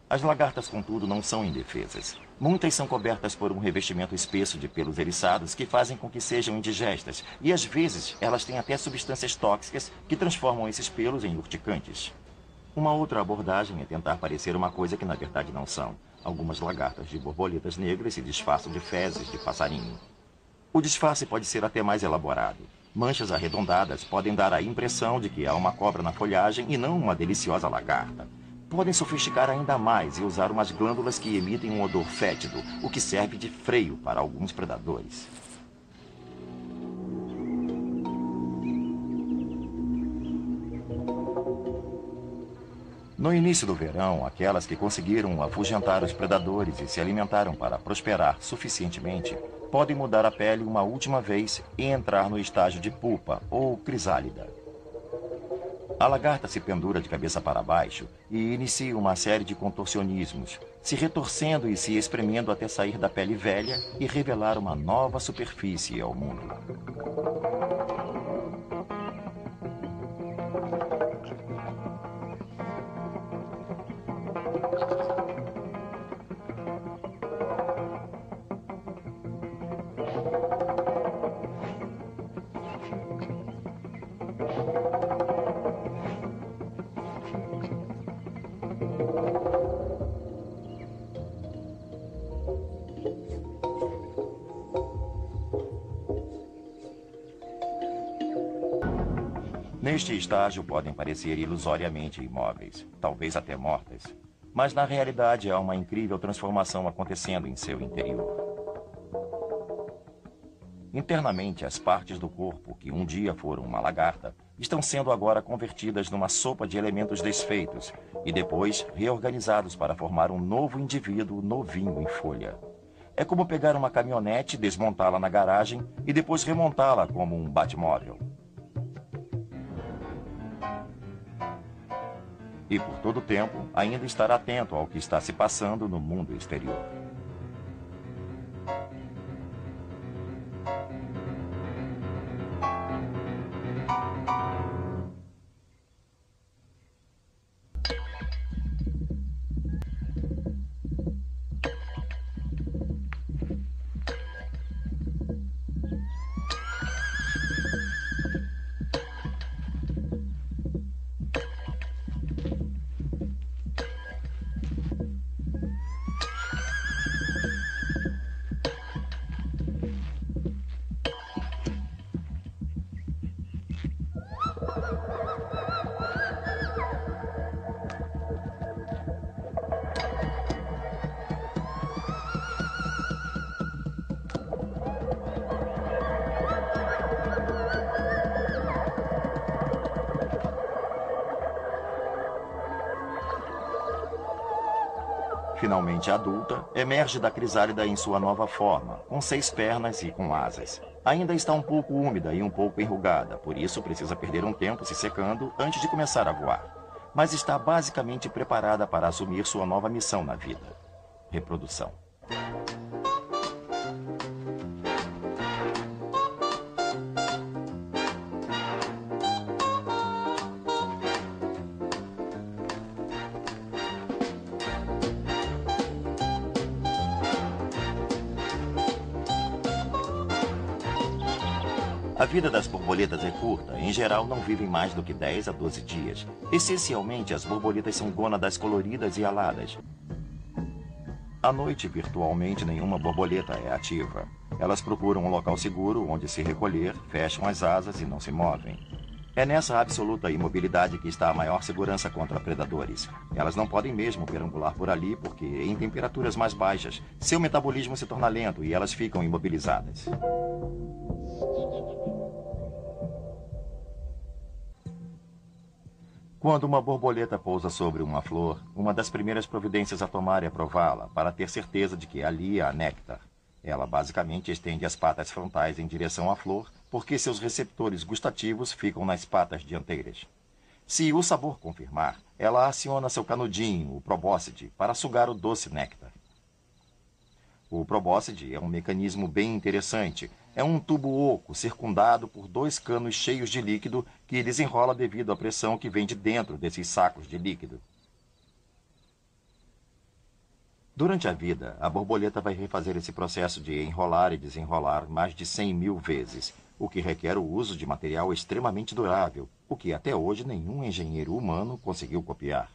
As lagartas, contudo, não são indefesas. Muitas são cobertas por um revestimento espesso de pelos eriçados que fazem com que sejam indigestas, e às vezes elas têm até substâncias tóxicas que transformam esses pelos em urticantes. Uma outra abordagem é tentar parecer uma coisa que na verdade não são. Algumas lagartas de borboletas negras se disfarçam de fezes de passarinho. O disfarce pode ser até mais elaborado. Manchas arredondadas podem dar a impressão de que há uma cobra na folhagem e não uma deliciosa lagarta. Podem sofisticar ainda mais e usar umas glândulas que emitem um odor fétido, o que serve de freio para alguns predadores. No início do verão, aquelas que conseguiram afugentar os predadores e se alimentaram para prosperar suficientemente, podem mudar a pele uma última vez e entrar no estágio de pupa ou crisálida. A lagarta se pendura de cabeça para baixo e inicia uma série de contorcionismos, se retorcendo e se espremendo até sair da pele velha e revelar uma nova superfície ao mundo. Neste estágio podem parecer ilusoriamente imóveis, talvez até mortas, mas na realidade há uma incrível transformação acontecendo em seu interior. Internamente, as partes do corpo que um dia foram uma lagarta estão sendo agora convertidas numa sopa de elementos desfeitos e depois reorganizados para formar um novo indivíduo novinho em folha. É como pegar uma caminhonete, desmontá-la na garagem e depois remontá-la como um batmóvel. E por todo o tempo, ainda estar atento ao que está se passando no mundo exterior. Finalmente adulta, emerge da crisálida em sua nova forma, com 6 pernas e com asas. Ainda está um pouco úmida e um pouco enrugada, por isso precisa perder um tempo se secando antes de começar a voar. Mas está basicamente preparada para assumir sua nova missão na vida: reprodução. A vida das borboletas é curta. Em geral, não vivem mais do que 10 a 12 dias. Essencialmente, as borboletas são gônadas coloridas e aladas. À noite, virtualmente, nenhuma borboleta é ativa. Elas procuram um local seguro onde se recolher, fecham as asas e não se movem. É nessa absoluta imobilidade que está a maior segurança contra predadores. Elas não podem mesmo perambular por ali porque, em temperaturas mais baixas, seu metabolismo se torna lento e elas ficam imobilizadas. Quando uma borboleta pousa sobre uma flor, uma das primeiras providências a tomar é prová-la, para ter certeza de que ali há néctar. Ela basicamente estende as patas frontais em direção à flor, porque seus receptores gustativos ficam nas patas dianteiras. Se o sabor confirmar, ela aciona seu canudinho, o probóscide, para sugar o doce néctar. O probóscide é um mecanismo bem interessante. É um tubo oco circundado por 2 canos cheios de líquido que desenrola devido à pressão que vem de dentro desses sacos de líquido. Durante a vida, a borboleta vai refazer esse processo de enrolar e desenrolar mais de 100.000 vezes, o que requer o uso de material extremamente durável, o que até hoje nenhum engenheiro humano conseguiu copiar.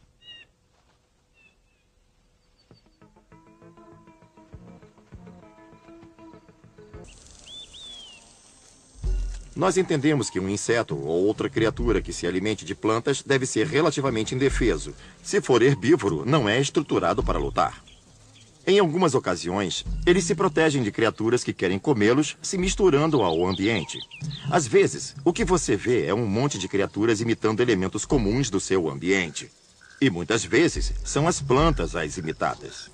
Nós entendemos que um inseto ou outra criatura que se alimente de plantas deve ser relativamente indefeso. Se for herbívoro, não é estruturado para lutar. Em algumas ocasiões, eles se protegem de criaturas que querem comê-los, se misturando ao ambiente. Às vezes, o que você vê é um monte de criaturas imitando elementos comuns do seu ambiente. E muitas vezes, são as plantas as imitadas.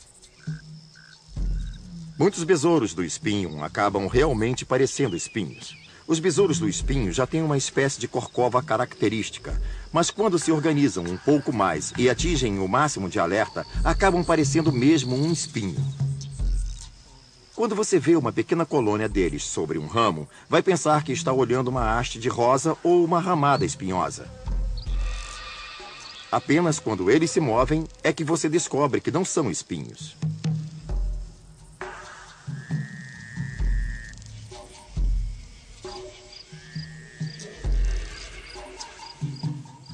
Muitos besouros do espinho acabam realmente parecendo espinhos. Os besouros do espinho já têm uma espécie de corcova característica, mas quando se organizam um pouco mais e atingem o máximo de alerta, acabam parecendo mesmo um espinho. Quando você vê uma pequena colônia deles sobre um ramo, vai pensar que está olhando uma haste de rosa ou uma ramada espinhosa. Apenas quando eles se movem é que você descobre que não são espinhos.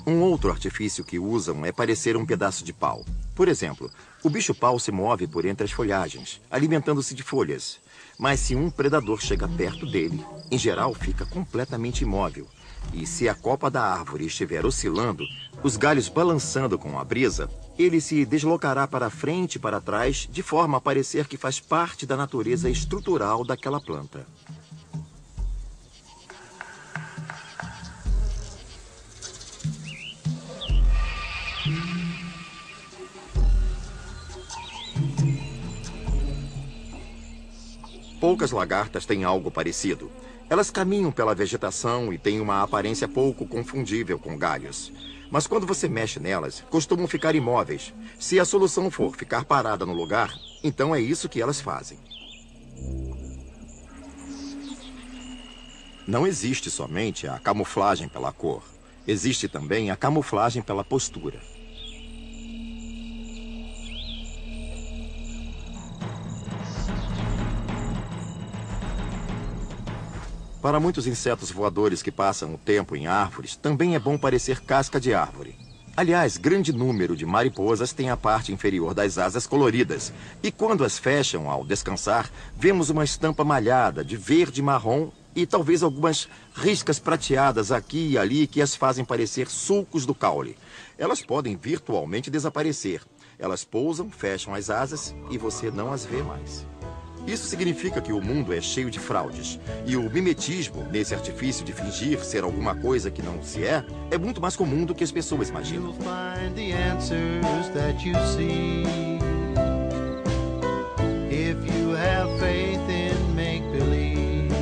Um outro artifício que usam é parecer um pedaço de pau. Por exemplo, o bicho-pau se move por entre as folhagens, alimentando-se de folhas. Mas se um predador chega perto dele, em geral fica completamente imóvel. E se a copa da árvore estiver oscilando, os galhos balançando com a brisa, ele se deslocará para frente e para trás, de forma a parecer que faz parte da natureza estrutural daquela planta. Poucas lagartas têm algo parecido. Elas caminham pela vegetação e têm uma aparência pouco confundível com galhos. Mas quando você mexe nelas, costumam ficar imóveis. Se a solução for ficar parada no lugar, então é isso que elas fazem. Não existe somente a camuflagem pela cor. Existe também a camuflagem pela postura. Para muitos insetos voadores que passam o tempo em árvores, também é bom parecer casca de árvore. Aliás, grande número de mariposas tem a parte inferior das asas coloridas. E quando as fecham ao descansar, vemos uma estampa malhada de verde e marrom e talvez algumas riscas prateadas aqui e ali que as fazem parecer sulcos do caule. Elas podem virtualmente desaparecer. Elas pousam, fecham as asas e você não as vê mais. Isso significa que o mundo é cheio de fraudes. E o mimetismo, nesse artifício de fingir ser alguma coisa que não se é muito mais comum do que as pessoas imaginam. You'll find the answers that you seek if you have faith in make-believe.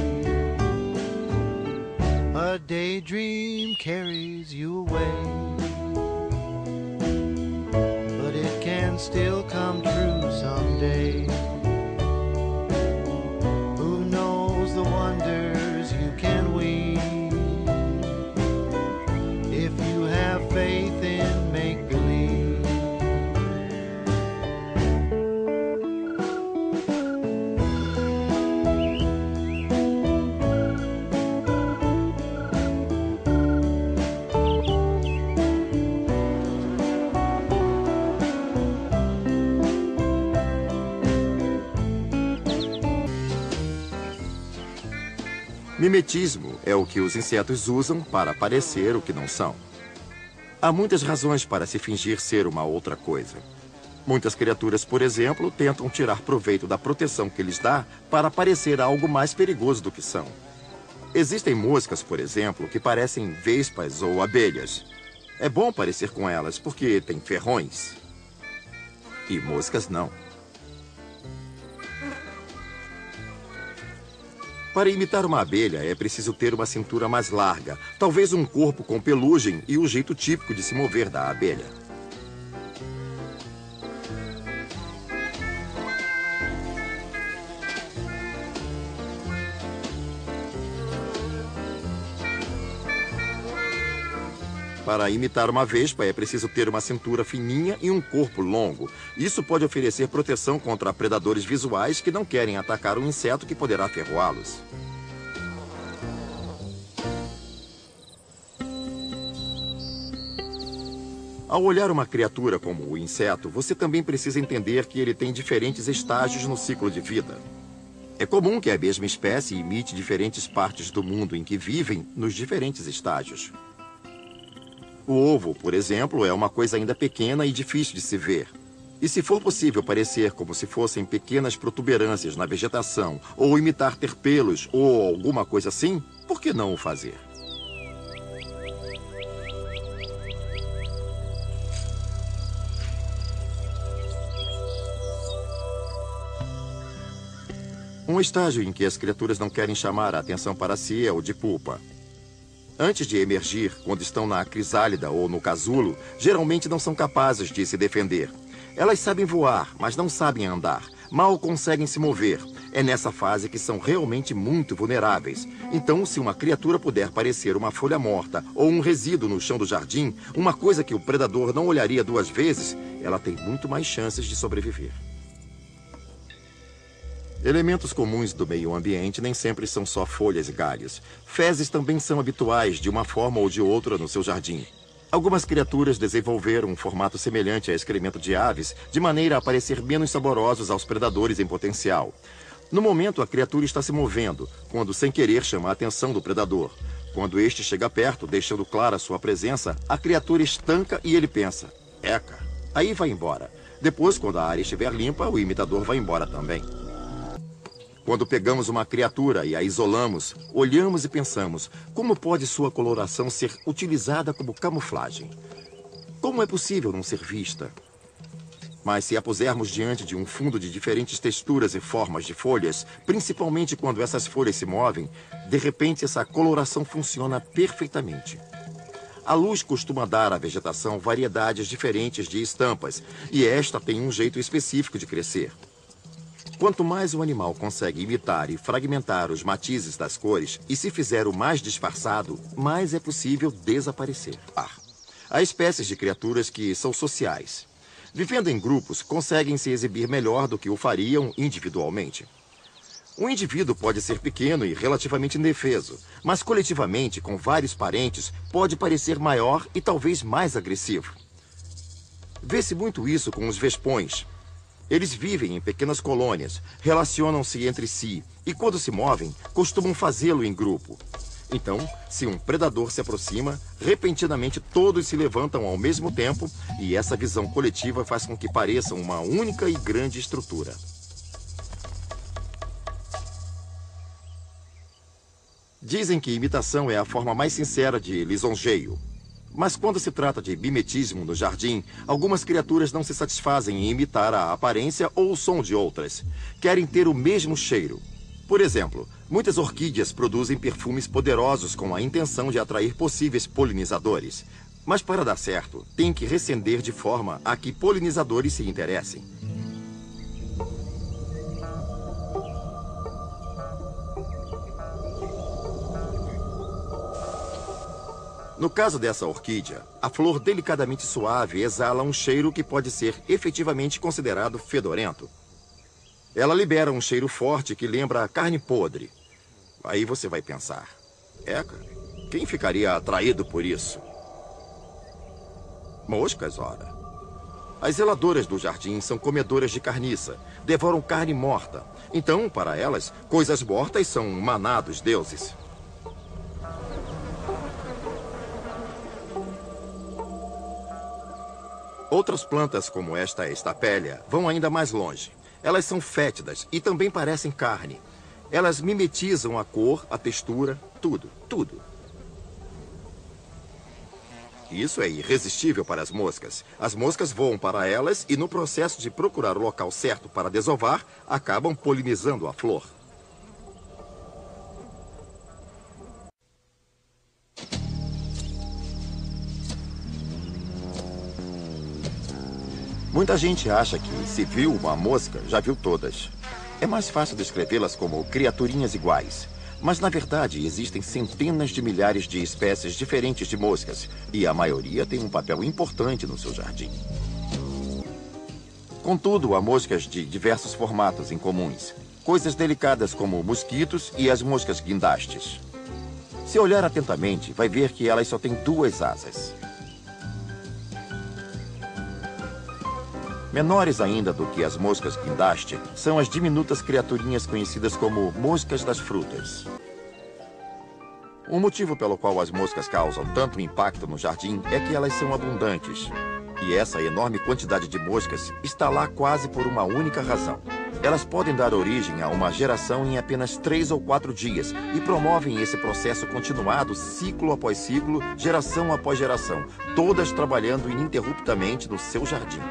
A daydream carries you away, but it can still come true someday. The wonders you can weave if you have faith in make-believe. Mimetismo é o que os insetos usam para parecer o que não são. Há muitas razões para se fingir ser uma outra coisa. Muitas criaturas, por exemplo, tentam tirar proveito da proteção que lhes dá para parecer algo mais perigoso do que são. Existem moscas, por exemplo, que parecem vespas ou abelhas. É bom parecer com elas porque têm ferrões. E moscas não. Para imitar uma abelha, é preciso ter uma cintura mais larga, talvez um corpo com pelugem e o jeito típico de se mover da abelha. Para imitar uma vespa, é preciso ter uma cintura fininha e um corpo longo. Isso pode oferecer proteção contra predadores visuais que não querem atacar um inseto que poderá ferroá-los. Ao olhar uma criatura como o inseto, você também precisa entender que ele tem diferentes estágios no ciclo de vida. É comum que a mesma espécie imite diferentes partes do mundo em que vivem nos diferentes estágios. O ovo, por exemplo, é uma coisa ainda pequena e difícil de se ver. E se for possível parecer como se fossem pequenas protuberâncias na vegetação, ou imitar ter pelos, ou alguma coisa assim, por que não o fazer? Um estágio em que as criaturas não querem chamar a atenção para si é o de pupa. Antes de emergir, quando estão na crisálida ou no casulo, geralmente não são capazes de se defender. Elas sabem voar, mas não sabem andar. Mal conseguem se mover. É nessa fase que são realmente muito vulneráveis. Então, se uma criatura puder parecer uma folha morta ou um resíduo no chão do jardim, uma coisa que o predador não olharia duas vezes, ela tem muito mais chances de sobreviver. Elementos comuns do meio ambiente nem sempre são só folhas e galhos. Fezes também são habituais de uma forma ou de outra no seu jardim. Algumas criaturas desenvolveram um formato semelhante a excremento de aves, de maneira a parecer menos saborosos aos predadores em potencial. No momento, a criatura está se movendo, quando sem querer chama a atenção do predador. Quando este chega perto, deixando clara sua presença, a criatura estanca e ele pensa, eca, aí vai embora. Depois, quando a área estiver limpa, o imitador vai embora também. Quando pegamos uma criatura e a isolamos, olhamos e pensamos, como pode sua coloração ser utilizada como camuflagem? Como é possível não ser vista? Mas se a pusermos diante de um fundo de diferentes texturas e formas de folhas, principalmente quando essas folhas se movem, de repente essa coloração funciona perfeitamente. A luz costuma dar à vegetação variedades diferentes de estampas, e esta tem um jeito específico de crescer. Quanto mais o animal consegue imitar e fragmentar os matizes das cores, e se fizer o mais disfarçado, mais é possível desaparecer. Há espécies de criaturas que são sociais. Vivendo em grupos, conseguem se exibir melhor do que o fariam individualmente. Um indivíduo pode ser pequeno e relativamente indefeso, mas coletivamente, com vários parentes, pode parecer maior e talvez mais agressivo. Vê-se muito isso com os vespões. Eles vivem em pequenas colônias, relacionam-se entre si e, quando se movem, costumam fazê-lo em grupo. Então, se um predador se aproxima, repentinamente todos se levantam ao mesmo tempo e essa visão coletiva faz com que pareçam uma única e grande estrutura. Dizem que imitação é a forma mais sincera de lisonjeio. Mas quando se trata de mimetismo no jardim, algumas criaturas não se satisfazem em imitar a aparência ou o som de outras. Querem ter o mesmo cheiro. Por exemplo, muitas orquídeas produzem perfumes poderosos com a intenção de atrair possíveis polinizadores. Mas para dar certo, tem que recender de forma a que polinizadores se interessem. No caso dessa orquídea, a flor delicadamente suave exala um cheiro que pode ser efetivamente considerado fedorento. Ela libera um cheiro forte que lembra a carne podre. Aí você vai pensar, eca, quem ficaria atraído por isso? Moscas, ora. As zeladoras do jardim são comedoras de carniça, devoram carne morta. Então, para elas, coisas mortas são maná dos deuses. Outras plantas, como esta estapélia, vão ainda mais longe. Elas são fétidas e também parecem carne. Elas mimetizam a cor, a textura, tudo, tudo. Isso é irresistível para as moscas. As moscas voam para elas e, no processo de procurar o local certo para desovar, acabam polinizando a flor. Muita gente acha que, se viu uma mosca, já viu todas. É mais fácil descrevê-las como criaturinhas iguais. Mas, na verdade, existem centenas de milhares de espécies diferentes de moscas. E a maioria tem um papel importante no seu jardim. Contudo, há moscas de diversos formatos incomuns. Coisas delicadas como mosquitos e as moscas guindastes. Se olhar atentamente, vai ver que elas só têm 2 asas. Menores ainda do que as moscas guindaste são as diminutas criaturinhas conhecidas como moscas das frutas. O motivo pelo qual as moscas causam tanto impacto no jardim é que elas são abundantes. E essa enorme quantidade de moscas está lá quase por uma única razão. Elas podem dar origem a uma geração em apenas 3 ou 4 dias e promovem esse processo continuado, ciclo após ciclo, geração após geração, todas trabalhando ininterruptamente no seu jardim.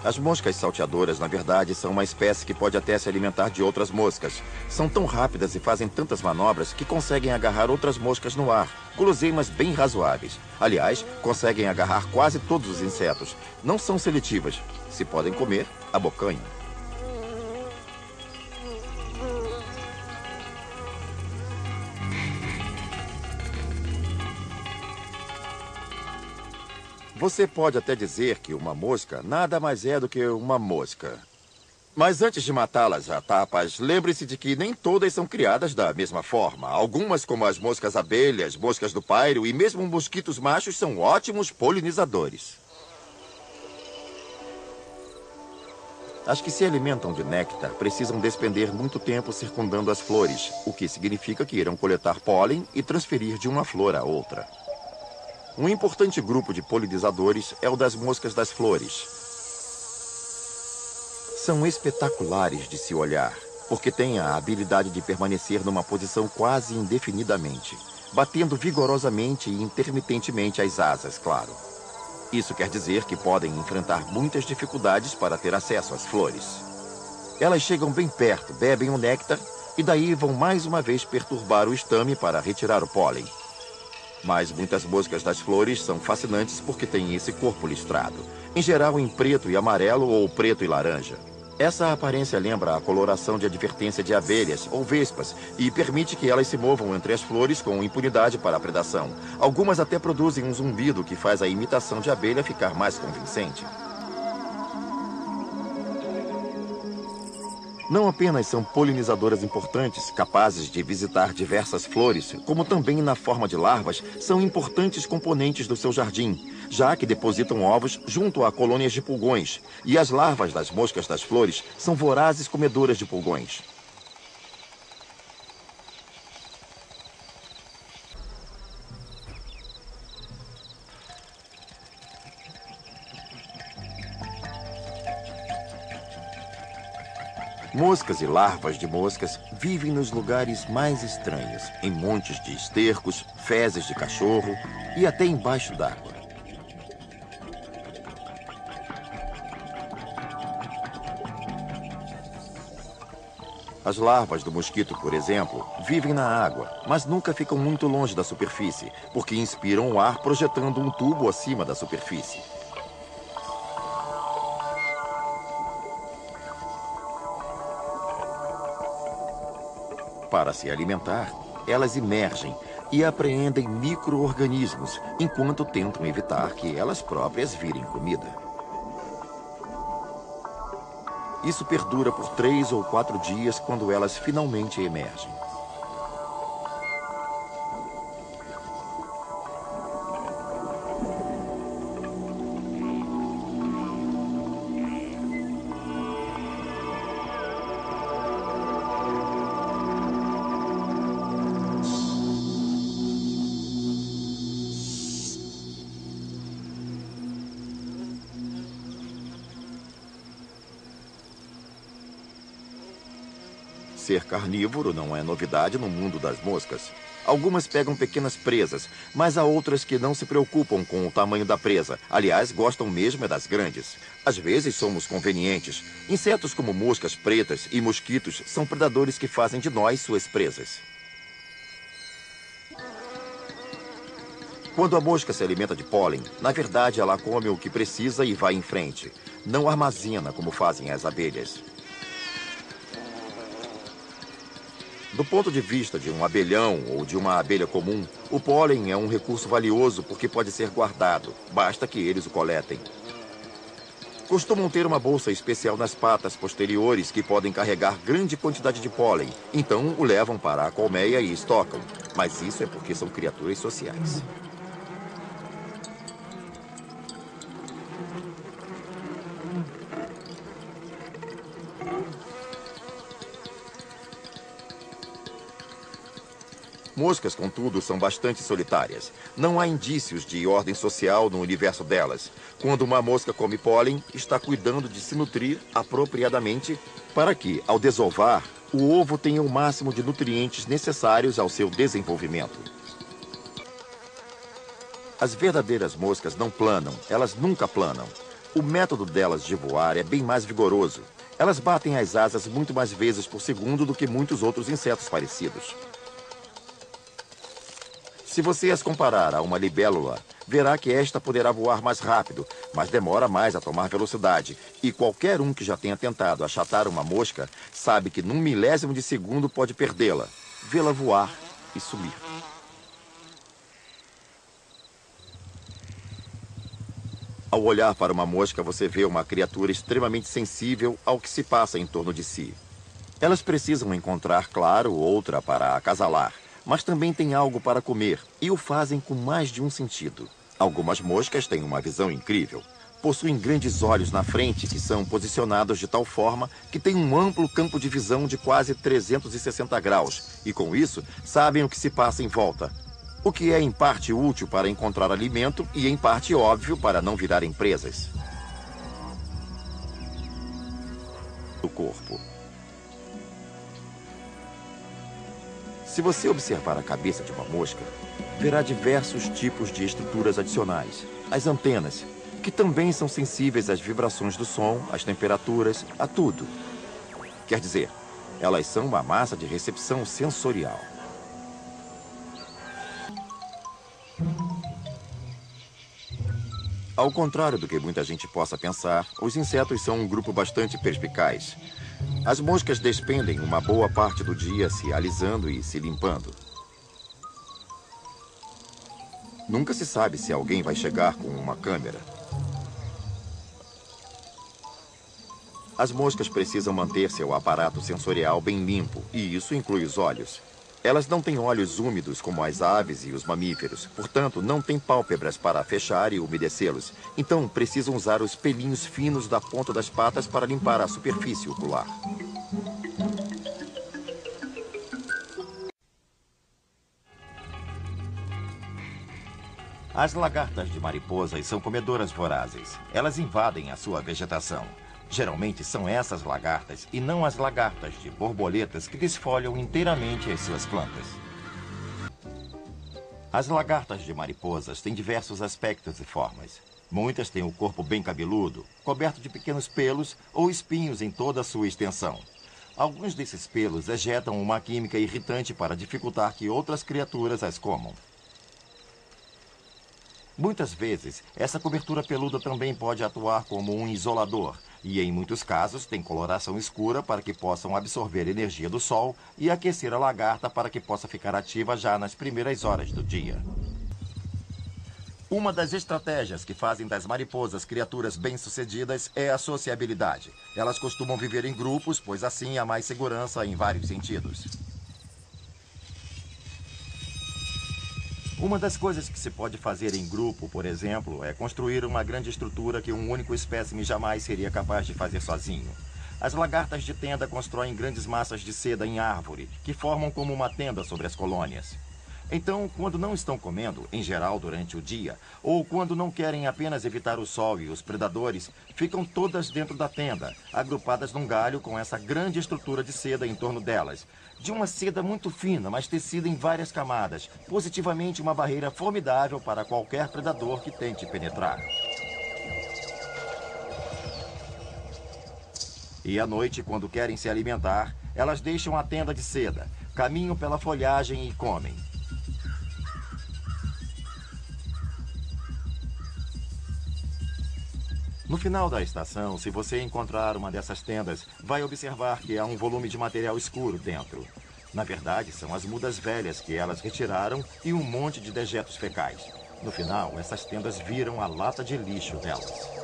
As moscas salteadoras, na verdade, são uma espécie que pode até se alimentar de outras moscas. São tão rápidas e fazem tantas manobras que conseguem agarrar outras moscas no ar. Guloseimas bem razoáveis. Aliás, conseguem agarrar quase todos os insetos. Não são seletivas. Se podem comer, abocanham. Você pode até dizer que uma mosca nada mais é do que uma mosca. Mas antes de matá-las a tapas, lembre-se de que nem todas são criadas da mesma forma. Algumas, como as moscas abelhas, moscas do pairo e mesmo mosquitos machos, são ótimos polinizadores. As que se alimentam de néctar precisam despender muito tempo circundando as flores, o que significa que irão coletar pólen e transferir de uma flor a outra. Um importante grupo de polinizadores é o das moscas das flores. São espetaculares de se olhar, porque têm a habilidade de permanecer numa posição quase indefinidamente, batendo vigorosamente e intermitentemente as asas, claro. Isso quer dizer que podem enfrentar muitas dificuldades para ter acesso às flores. Elas chegam bem perto, bebem o néctar e daí vão mais uma vez perturbar o estame para retirar o pólen. Mas muitas moscas das flores são fascinantes porque têm esse corpo listrado, em geral em preto e amarelo ou preto e laranja. Essa aparência lembra a coloração de advertência de abelhas ou vespas e permite que elas se movam entre as flores com impunidade para a predação. Algumas até produzem um zumbido que faz a imitação de abelha ficar mais convincente. Não apenas são polinizadoras importantes, capazes de visitar diversas flores, como também na forma de larvas, são importantes componentes do seu jardim, já que depositam ovos junto a colônias de pulgões, e as larvas das moscas das flores são vorazes comedoras de pulgões. Moscas e larvas de moscas vivem nos lugares mais estranhos, em montes de estercos, fezes de cachorro e até embaixo d'água. As larvas do mosquito, por exemplo, vivem na água, mas nunca ficam muito longe da superfície, porque inspiram o ar projetando um tubo acima da superfície. Para se alimentar, elas emergem e apreendem micro-organismos, enquanto tentam evitar que elas próprias virem comida. Isso perdura por 3 ou 4 dias quando elas finalmente emergem. Ser carnívoro não é novidade no mundo das moscas. Algumas pegam pequenas presas, mas há outras que não se preocupam com o tamanho da presa. Aliás, gostam mesmo é das grandes. Às vezes somos convenientes. Insetos como moscas pretas e mosquitos são predadores que fazem de nós suas presas. Quando a mosca se alimenta de pólen, na verdade ela come o que precisa e vai em frente. Não armazena como fazem as abelhas. Do ponto de vista de um abelhão ou de uma abelha comum, o pólen é um recurso valioso porque pode ser guardado, basta que eles o coletem. Costumam ter uma bolsa especial nas patas posteriores que podem carregar grande quantidade de pólen, então o levam para a colmeia e estocam. Mas isso é porque são criaturas sociais. Moscas, contudo, são bastante solitárias. Não há indícios de ordem social no universo delas. Quando uma mosca come pólen, está cuidando de se nutrir apropriadamente para que, ao desovar, o ovo tenha o máximo de nutrientes necessários ao seu desenvolvimento. As verdadeiras moscas não planam, elas nunca planam. O método delas de voar é bem mais vigoroso. Elas batem as asas muito mais vezes por segundo do que muitos outros insetos parecidos. Se você as comparar a uma libélula, verá que esta poderá voar mais rápido, mas demora mais a tomar velocidade. E qualquer um que já tenha tentado achatar uma mosca sabe que num milésimo de segundo pode perdê-la, vê-la voar e sumir. Ao olhar para uma mosca, você vê uma criatura extremamente sensível ao que se passa em torno de si. Elas precisam encontrar, claro, outra para acasalar. Mas também têm algo para comer, e o fazem com mais de um sentido. Algumas moscas têm uma visão incrível. Possuem grandes olhos na frente que são posicionados de tal forma que têm um amplo campo de visão de quase 360 graus, e com isso sabem o que se passa em volta. O que é em parte útil para encontrar alimento e em parte óbvio para não virarem presas. O corpo. Se você observar a cabeça de uma mosca, verá diversos tipos de estruturas adicionais. As antenas, que também são sensíveis às vibrações do som, às temperaturas, a tudo. Quer dizer, elas são uma massa de recepção sensorial. Ao contrário do que muita gente possa pensar, os insetos são um grupo bastante perspicaz. As moscas despendem uma boa parte do dia se alisando e se limpando. Nunca se sabe se alguém vai chegar com uma câmera. As moscas precisam manter seu aparato sensorial bem limpo, e isso inclui os olhos. Elas não têm olhos úmidos como as aves e os mamíferos, portanto, não têm pálpebras para fechar e umedecê-los. Então, precisam usar os pelinhos finos da ponta das patas para limpar a superfície ocular. As lagartas de mariposas são comedoras vorazes. Elas invadem a sua vegetação. Geralmente são essas lagartas e não as lagartas de borboletas que desfolham inteiramente as suas plantas. As lagartas de mariposas têm diversos aspectos e formas. Muitas têm o corpo bem cabeludo, coberto de pequenos pelos ou espinhos em toda a sua extensão. Alguns desses pelos ejetam uma química irritante para dificultar que outras criaturas as comam. Muitas vezes, essa cobertura peluda também pode atuar como um isolador, e em muitos casos tem coloração escura para que possam absorver energia do sol e aquecer a lagarta para que possa ficar ativa já nas primeiras horas do dia. Uma das estratégias que fazem das mariposas criaturas bem-sucedidas é a sociabilidade. Elas costumam viver em grupos, pois assim há mais segurança em vários sentidos. Uma das coisas que se pode fazer em grupo, por exemplo, é construir uma grande estrutura que um único espécime jamais seria capaz de fazer sozinho. As lagartas de tenda constroem grandes massas de seda em árvore, que formam como uma tenda sobre as colônias. Então, quando não estão comendo, em geral durante o dia, ou quando não querem apenas evitar o sol e os predadores, ficam todas dentro da tenda, agrupadas num galho com essa grande estrutura de seda em torno delas. De uma seda muito fina, mas tecida em várias camadas, positivamente uma barreira formidável para qualquer predador que tente penetrar. E à noite, quando querem se alimentar, elas deixam a tenda de seda, caminham pela folhagem e comem. No final da estação, se você encontrar uma dessas tendas, vai observar que há um volume de material escuro dentro. Na verdade, são as mudas velhas que elas retiraram e um monte de dejetos fecais. No final, essas tendas viram a lata de lixo delas.